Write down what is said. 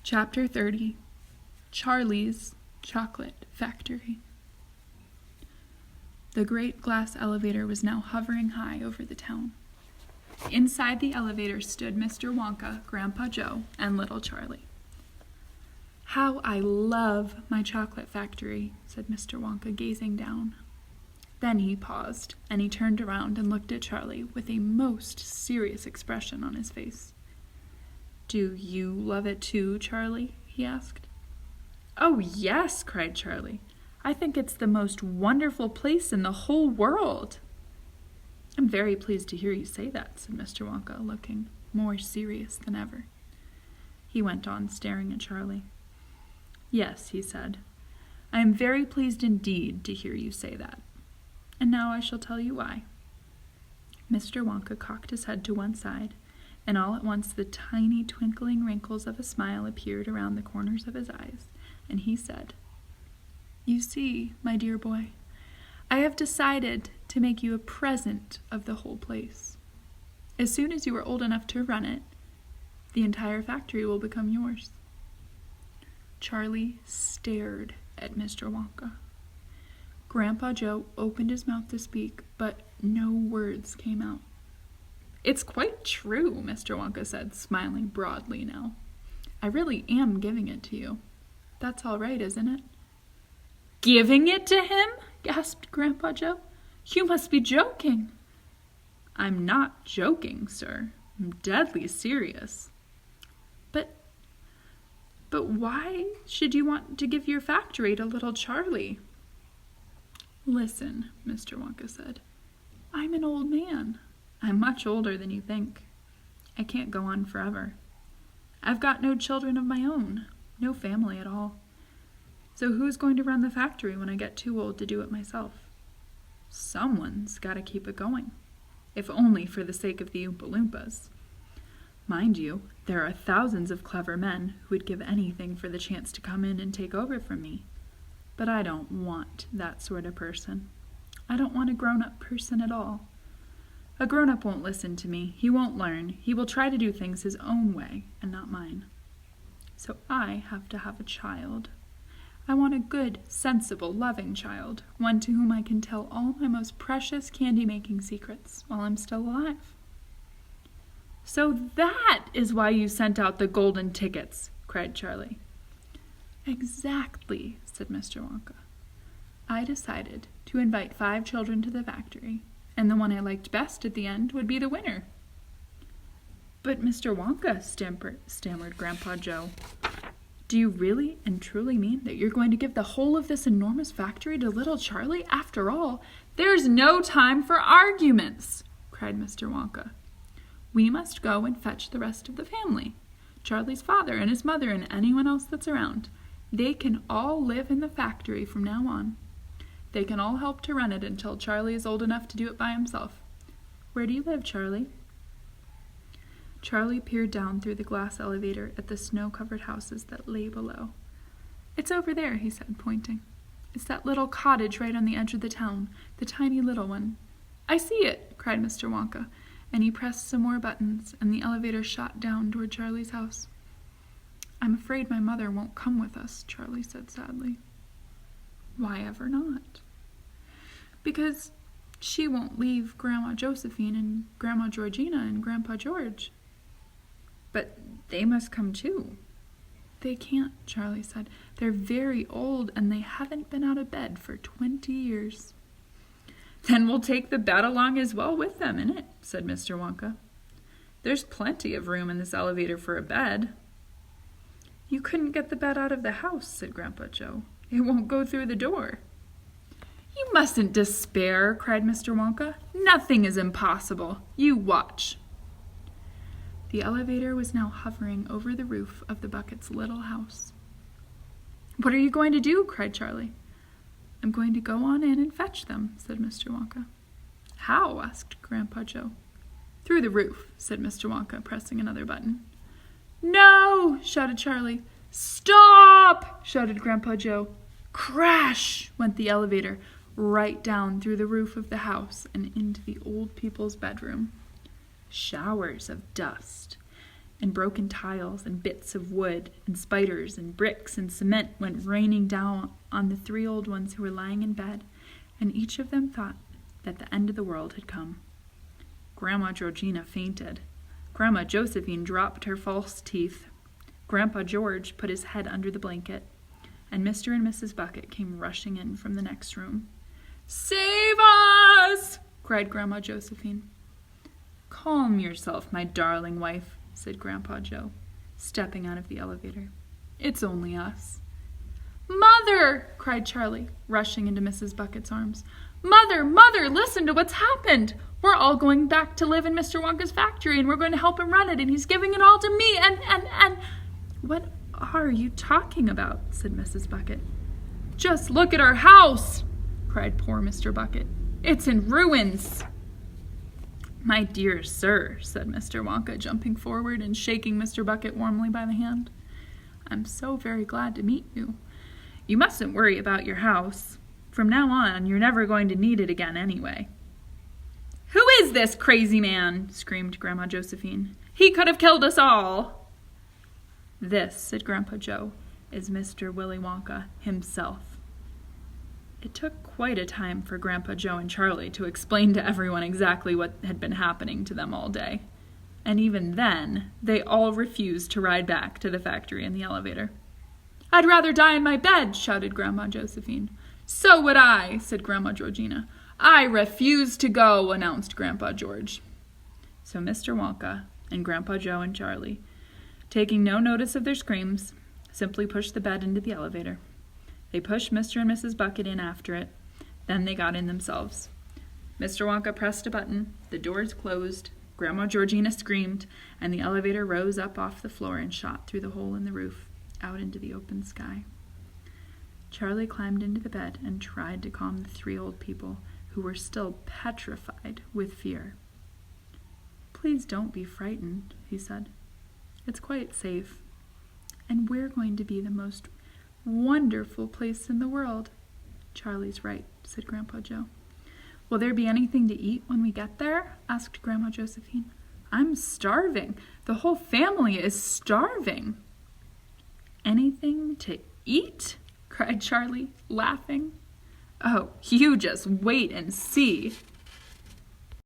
Chapter 30. Charlie's Chocolate Factory. The great glass elevator was now hovering high over the town. Inside the elevator stood Mr. Wonka, Grandpa Joe, and little Charlie. "How I love my chocolate factory," said Mr. Wonka, gazing down. Then he paused, and he turned around and looked at Charlie with a most serious expression on his face. "Do you love it too, Charlie?" he asked. "Oh, yes," cried Charlie. "I think it's the most wonderful place in the whole world." "I'm very pleased to hear you say that," said Mr. Wonka, looking more serious than ever. He went on, staring at Charlie. "Yes," he said, "I am very pleased indeed to hear you say that. And now I shall tell you why." Mr. Wonka cocked his head to one side, and all at once the tiny twinkling wrinkles of a smile appeared around the corners of his eyes, and he said, "You see, my dear boy, I have decided to make you a present of the whole place. As soon as you are old enough to run it, the entire factory will become yours." Charlie stared at Mr. Wonka. Grandpa Joe opened his mouth to speak, but no words came out. "It's quite true," Mr. Wonka said, smiling broadly now. "I really am giving it to you. That's all right, isn't it?" "Giving it to him?" gasped Grandpa Joe. "You must be joking." "I'm not joking, sir. I'm deadly serious." But why should you want to give your factory to little Charlie?" "Listen," Mr. Wonka said. "I'm an old man. I'm much older than you think. I can't go on forever. I've got no children of my own, no family at all. So who's going to run the factory when I get too old to do it myself? Someone's got to keep it going, if only for the sake of the Oompa Loompas. Mind you, there are thousands of clever men who would give anything for the chance to come in and take over from me. But I don't want that sort of person. I don't want a grown-up person at all. A grown-up won't listen to me. He won't learn. He will try to do things his own way and not mine. So I have to have a child. I want a good, sensible, loving child, one to whom I can tell all my most precious candy-making secrets while I'm still alive." "So that is why you sent out the golden tickets," cried Charlie. "Exactly," said Mr. Wonka. "I decided to invite 5 children to the factory, and the one I liked best at the end would be the winner." "But Mr. Wonka," stammered Grandpa Joe, "do you really and truly mean that you're going to give the whole of this enormous factory to little Charlie? After all, there's no time for arguments," cried Mr. Wonka. "We must go and fetch the rest of the family, Charlie's father and his mother and anyone else that's around. They can all live in the factory from now on. They can all help to run it until Charlie is old enough to do it by himself. Where do you live, Charlie?" Charlie peered down through the glass elevator at the snow-covered houses that lay below. "It's over there," he said, pointing. "It's that little cottage right on the edge of the town, the tiny little one." "I see it!" cried Mr. Wonka, and he pressed some more buttons, and the elevator shot down toward Charlie's house. "I'm afraid my mother won't come with us," Charlie said sadly. "Why ever not?" "Because she won't leave Grandma Josephine and Grandma Georgina and Grandpa George." "But they must come too." "They can't," Charlie said. "They're very old, and they haven't been out of bed for 20 years. "Then we'll take the bed along as well with them, innit?" said Mr. Wonka. "There's plenty of room in this elevator for a bed." "You couldn't get the bed out of the house," said Grandpa Joe. "It won't go through the door." "You mustn't despair," cried Mr. Wonka. "Nothing is impossible. You watch." The elevator was now hovering over the roof of the Bucket's little house. "What are you going to do?" cried Charlie. "I'm going to go on in and fetch them," said Mr. Wonka. "How?" asked Grandpa Joe. "Through the roof," said Mr. Wonka, pressing another button. "No!" shouted Charlie. "Stop!" shouted Grandpa Joe. Crash went the elevator right down through the roof of the house and into the old people's bedroom. Showers of dust and broken tiles and bits of wood and spiders and bricks and cement went raining down on the 3 old ones who were lying in bed, and each of them thought that the end of the world had come. Grandma Georgina fainted. Grandma Josephine dropped her false teeth. Grandpa George put his head under the blanket, and Mr. and Mrs. Bucket came rushing in from the next room. "Save us!" cried Grandma Josephine. "Calm yourself, my darling wife," said Grandpa Joe, stepping out of the elevator. "It's only us." "Mother!" cried Charlie, rushing into Mrs. Bucket's arms. "Mother, Mother, listen to what's happened. We're all going back to live in Mr. Wonka's factory, and we're going to help him run it, and he's giving it all to me, and... "What are you talking about?" said Mrs. Bucket. "Just look at our house!" cried poor Mr. Bucket. "It's in ruins." "My dear sir," said Mr. Wonka, jumping forward and shaking Mr. Bucket warmly by the hand, "I'm so very glad to meet you. You mustn't worry about your house. From now on, you're never going to need it again anyway." "Who is this crazy man?" screamed Grandma Josephine. "He could have killed us all." "This," said Grandpa Joe, "is Mr. Willy Wonka himself." It took quite a time for Grandpa Joe and Charlie to explain to everyone exactly what had been happening to them all day. And even then, they all refused to ride back to the factory in the elevator. "I'd rather die in my bed," shouted Grandma Josephine. "So would I," said Grandma Georgina. "I refuse to go," announced Grandpa George. So Mr. Wonka and Grandpa Joe and Charlie, taking no notice of their screams, simply pushed the bed into the elevator. They pushed Mr. and Mrs. Bucket in after it. Then they got in themselves. Mr. Wonka pressed a button, the doors closed, Grandma Georgina screamed, and the elevator rose up off the floor and shot through the hole in the roof, out into the open sky. Charlie climbed into the bed and tried to calm the 3 old people, who were still petrified with fear. "Please don't be frightened," he said. "It's quite safe. And we're going to be the most wonderful place in the world." "Charlie's right," said Grandpa Joe. "Will there be anything to eat when we get there?" asked Grandma Josephine. "I'm starving. The whole family is starving." "Anything to eat?" cried Charlie, laughing. "Oh, you just wait and see,"